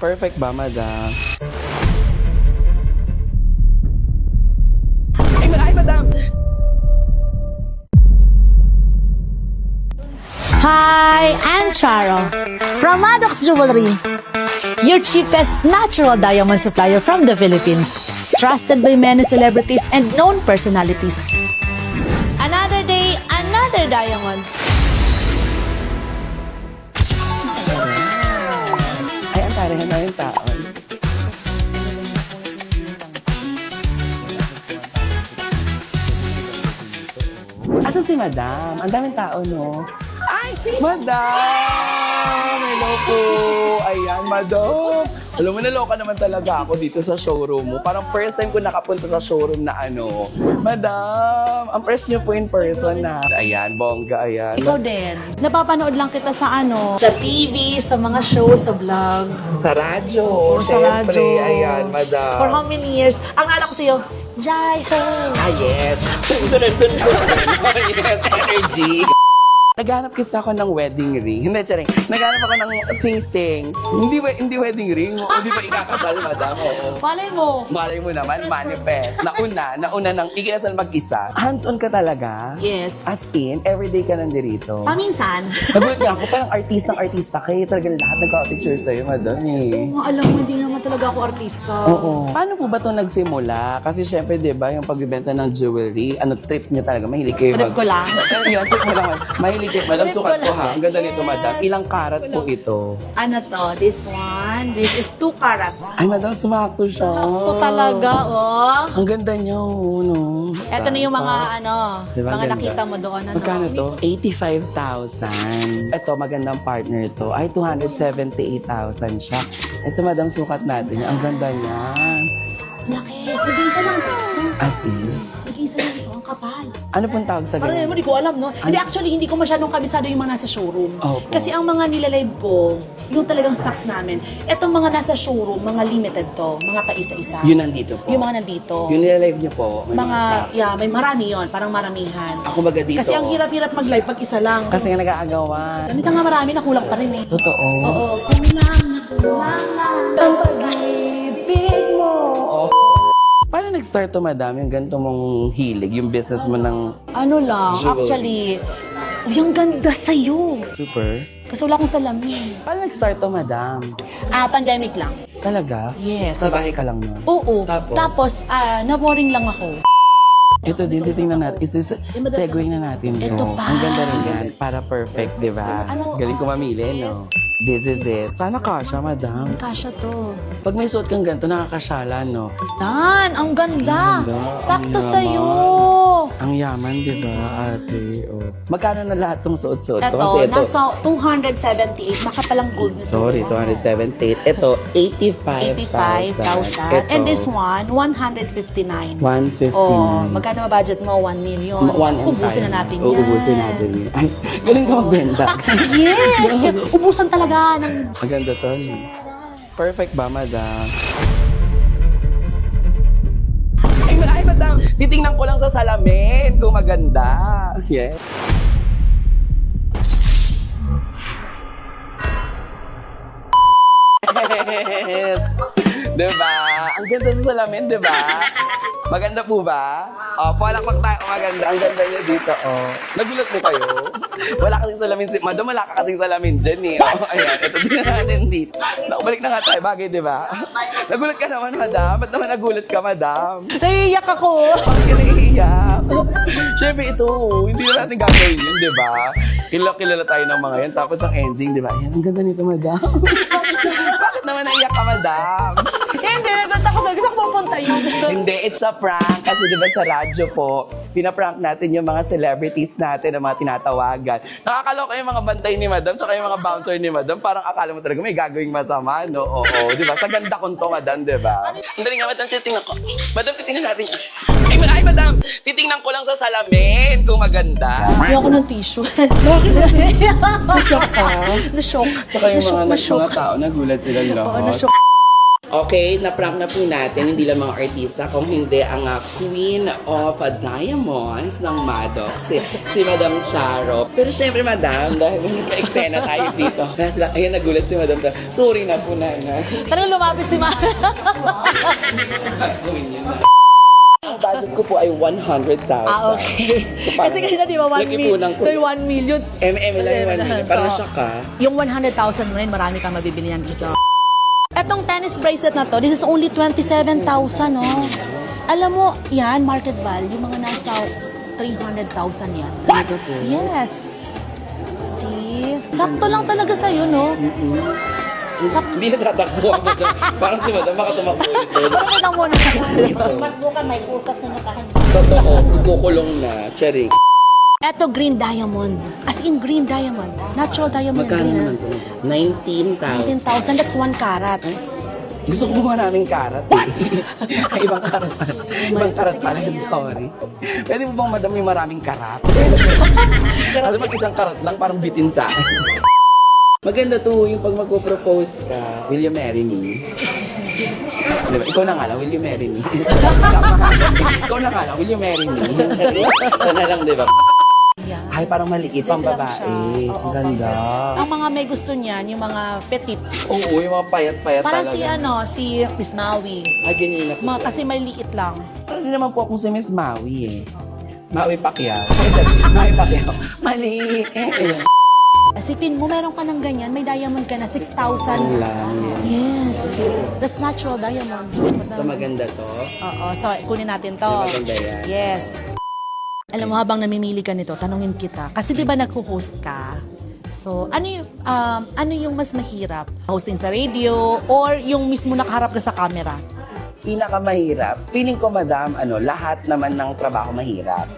Perfect ba, madam? Ay, madam! Hi, I'm Charo from Maddox Jewelry, your cheapest natural diamond supplier from the Philippines, trusted by many celebrities and known personalities. Another day, another diamond. Ay, ang tarihan na yung taon. Asan si madam? Ang daming tao, no? Ay, madam! Hello po! Ayan, madam! Alam mo, naloka naman talaga ako dito sa showroom mo. Parang first time ko nakapunta sa showroom na ano. Madam, ang press niyo po in person na. Ayan, bongga, ayan. Ikaw din. Napapanood lang kita sa sa TV, sa mga show, sa vlog. Sa radyo. Sa Siyempre, radyo. ayan, madam. For how many years? Ang alam ko sa'yo, Jai Ho! Ah, yes. Yes, energy. Naghanap kasi ako ng wedding ring. Hindi, charing. Naghanap ako ng sing-sings. Hindi wedding ring. O, di ba ikakasal, madam? Oo. Malay mo. Malay mo naman, manifest. Nauna ng ikinasal mag-isa. Hands-on ka talaga? Yes. As in, everyday ka nandito. Paminsan. Nagulat nga ako, parang artista kayo. Talagang lahat nagka-picture sa'yo, madam eh. Alam mo, hindi naman talaga ako artista. Oo. Paano po ba ito nagsimula? Kasi syempre, di ba, yung pagbibenta ng jewelry, trip niyo talaga? Mahilig kayo Trip ko lang. Yan, trip mo lang. Mahilig kayo. Madam, Trip ko sukat ko lang. ha. Ang ganda nito, Yes. madam. Ilang karat po ito? Ano to? This one. This is 2 karat. Ay, madam, sumakto siya. Ito talaga, oh. Ang ganda niya, no? Ito na yung mga, Diba, mga ganda? nakita mo doon. Magkano to? 85,000. Ito, magandang partner to. Ay, 278,000 siya. Ito, madam, sukat natin. Ang ganda niya. Laki. Nag-iisa lang to. As in, Nag-iisa lang to. Ang kapal. ano pong tawag sa Parang ganyan? mo, di ko alam, no? Hindi, actually, hindi ko masyadong kabisado yung mga nasa showroom. Opo. Kasi ang mga nilalive ko, yung talagang stocks namin, etong mga nasa showroom, mga limited to, mga paisa-isa. Yun nandito po. Yung mga nandito. Yung nilalive niyo po, may mga stock. Yeah, may marami yon, parang maramihan. Ako baga dito. Kasi ang hirap-hirap mag-live pag isa lang. Kasi nga nag-aagawan. Minsan nga marami, nakulang pa rin eh. Totoo. Oo, kulang ang pag-ibig mo. Paano nag-start to, madam, yung ganito mong hilig, yung business mo ng Ano lang, Jewelry. actually, uy, ang ganda sa'yo. super? Kasi wala akong salamin. Paano nag-start to, madam? Pandemic lang. Talaga? Yes. Sa bahay ka lang nun? Oo. Tapos? Tapos na-boring lang ako. Ito din, titingnan natin. Ito, segue na natin to. Ito pa. Ang ganda rin yan. Para perfect, di ba? Ano? Galing ko mamili, no? This is it. Sana kasha, madam. Kasha to. Pag may suot kang ganito, nakakasyalan, no? Dan, ang ganda. Ang ganda. Sakto Ang sa'yo. Ang yaman, di ba, ate? Oh. Magkano na lahat tong suot-suot ko? Ito, Kasi ito, nasa 278. Makapalang gold na sorry, 278. Ito, 85,000. 85,000. And this one, 159. 159. Oh, magkano ba budget mo? 1 million. Ubusin na natin yan. Uubusin natin yan. Ay, galing ka magbenta. Yes! Ubusan talaga ng... Maganda to. no? Perfect ba, madam? Ay, madam! Titingnan ko lang sa salamin kung maganda. Yes. Yes. Diba? Ang ganda sa salamin, diba? Maganda po ba? O, palakpak tayo. Maganda. Ang ganda niya dito, oh. Nagulat mo kayo? Wala kasing salamin. Madam, wala ka kasing salamin dyan, eh. Oh, ayan. Ito din na natin dito. Nakabalik na nga tayo. Bagay, diba? Nagulat ka naman, madam. Ba't naman nagulat ka, madam? Naiiyak ako. Bakit ka naiiyak? Siyempre, ito, hindi na natin gagawin yun, diba? Kilala tayo ng mga yan. Tapos ang ending, diba? Ayan, ang ganda nito, madam. Bakit naman naiyak ka, madam? Hindi, nagulat ako. Sabi ko, saan pupunta yun? Hindi, it's a prank. Kasi di ba sa radyo po, pinaprank natin yung mga celebrities natin, ang mga tinatawagan. Nakakaloka yung mga bantay ni madam, tsaka yung mga bouncer ni madam. Parang akala mo talaga may gagawing masama, no? Oo, di ba? Sa ganda kong to, madam, di ba? Ang dali nga, madam, titingnan ko. Madam, titingnan natin. Ay, madam, titingnan ko lang sa salamin kung maganda. Ayoko ng tissue. Na-shock ka? Na-shock. Tsaka yung Na-shock, mga na-shock. tao, nagulat sila lahat. Oo, na-shock. Okay, na-prank na po natin, hindi lang mga artista, kung hindi ang Queen of Diamonds ng Maddox, si Madam Charo. Pero syempre, Madam, dahil nagka-eksena tayo dito. Kaya sila, ayan, nagulat si Madam. Sorry na po, Nana. Talagang lumapit si Ma. Gawin niyo na. Ang budget ko po ay 100,000. Okay. Kasi kanina di ba 1 Laki po ng million? So 1 million. lang yung 1 million. Parang So, siya ka. Yung 100,000 mo na yun, marami kang mabibili yan dito. Etong tennis bracelet na to, this is only 27,000, no? Alam mo, yan, market value, mga nasa 300,000 yan. Talaga po? Yes. See? Sakto lang talaga sa'yo, no? Hindi natatakbo ako. Parang si Madam, baka tumakbo ulit doon. Parang lang muna sa Magbukan, may kusas na nakahan. Totoo, ikukulong na. Charing. Eto, green diamond. As in green diamond. Natural diamond. Magkano green, naman po? 19,000. 19,000, that's 1 carat. Gusto ko po maraming karat. Ay, ibang karat pala. Ibang karat pala. Sorry. Pwede mo bang Madam yung maraming karat? Kasi mag-isang karat lang, parang bitin sa akin. Maganda to, yung pag magpo-propose ka, will you marry me? Diba? Ikaw na nga lang, will you marry me? Ikaw na nga lang, will you marry me? Ito na lang, diba? Yeah. Ay, parang maliit, pang Simple lang babae. siya. Oo, Ang ganda. Ang mga may gusto niyan, yung mga petit. Oo, yung mga payat-payat Para talaga. si Miss Maui. Ay, ganyan na po. Kasi maliit lang. Parang hindi naman po akong si Miss Maui eh. Maui Pacquiao. Maui Pacquiao. Mali. Asipin mo, meron ka ng ganyan, may diamond ka na, 6,000. Ang lang. Yes. That's natural diamond. Ito maganda to. Oo, so kunin natin to. Di maganda yan? Yes. Alam mo, habang namimili ka nito, tanungin kita. Kasi di ba nagko-host ka? So, ano yung mas mahirap? Hosting sa radio or yung mismo nakaharap ka sa camera? Pinakamahirap. Feeling ko, Madam, lahat naman ng trabaho mahirap.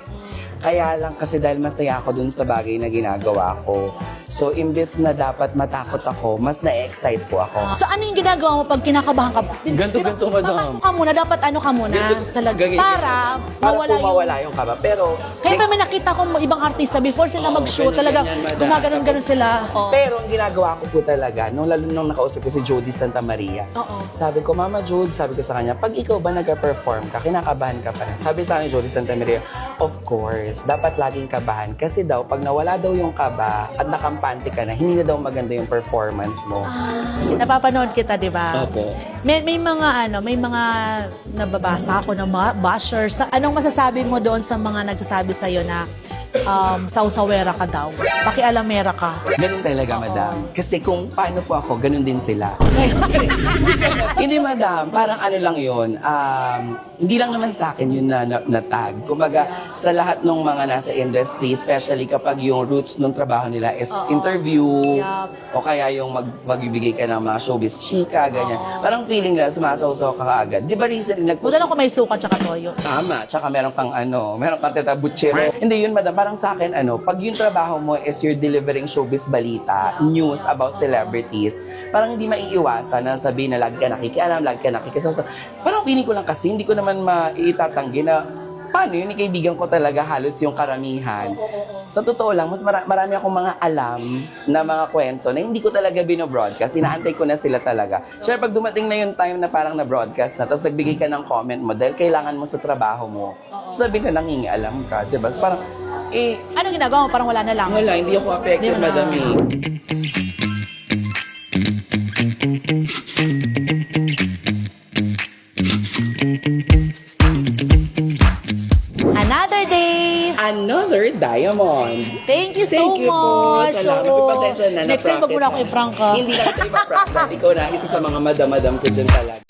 Kaya lang kasi dahil masaya ako dun sa bagay na ginagawa ko. So, imbes na dapat matakot ako, mas na-excite po ako. So, ano yung ginagawa mo pag kinakabahan ka? Ganto, madam. Papasok ka muna, dapat ano ka muna? Talaga. Ganyan, Para Para po mawala yung... mawala yung kaba. Pero, Kaya pa may nakita kong ibang artista before sila Oo, mag-shoot, ganyan, talaga ganyan, madam. gumaganon-ganon sila. Oo. Pero ang ginagawa ko po talaga, lalo nung nakausap ko si Jody Santa Maria, Oo. sabi ko, Mama Jode, sabi ko sa kanya, pag ikaw ba nag-perform ka, kinakabahan ka pa rin. Sabi sa akin ni Jody Santa Maria, of course, dapat laging kabahan. Kasi daw, pag nawala daw yung kaba at nakampante ka na, hindi na daw maganda yung performance mo. Napapanood kita, di ba? Opo. May mga nababasa ako ng mga bashers. Anong masasabi mo doon sa mga nagsasabi sa'yo na sausawera ka daw? Pakialamera ka. Ganun talaga, Madam. Kasi kung paano po ako, ganun din sila. Hindi, Madam. Parang ano lang yun. Hindi lang naman sa akin yun na tag. Kumbaga, sa lahat ng mga nasa industry, especially kapag yung roots ng trabaho nila is interview, Yup. o kaya yung magbibigay ka ng mga showbiz chika, ganyan. Parang feeling nila, sumasawsaw ka kaagad. Di ba recently Buta lang kung may sukat tsaka toyo. Tama, tsaka meron kang teta butchero. Hindi yun, Madam, parang sa akin, pag yung trabaho mo is you're delivering showbiz balita, news about celebrities, parang hindi maiiwasan na sabihin na lagi ka nakikialam, lagi ka nakikisaw. Parang pinig ko lang kasi, hindi ko naman maitatanggi na paano yun, kaibigan ko talaga halos yung karamihan. Sa totoo lang, mas marami akong mga alam na mga kwento na hindi ko talaga binobroadcast. Inaantay ko na sila talaga. Sure, pag dumating na yung time na parang na-broadcast na, tapos nagbigay ka ng comment mo dahil kailangan mo sa trabaho mo, sabi na nangingialam ka, diba? So parang, Anong ginagawa mo? Parang wala na lang. wala, hindi ako affected, Di mo na- Madam. Another day! Another diamond. Thank you so Thank you po. much. Salamat. Oo. Pasensya na. Next time, wag mo na ako na-prank i-prank ka. Hindi lang sa iba prank. Ikaw na, isa sa mga madam-madam ko dyan talaga.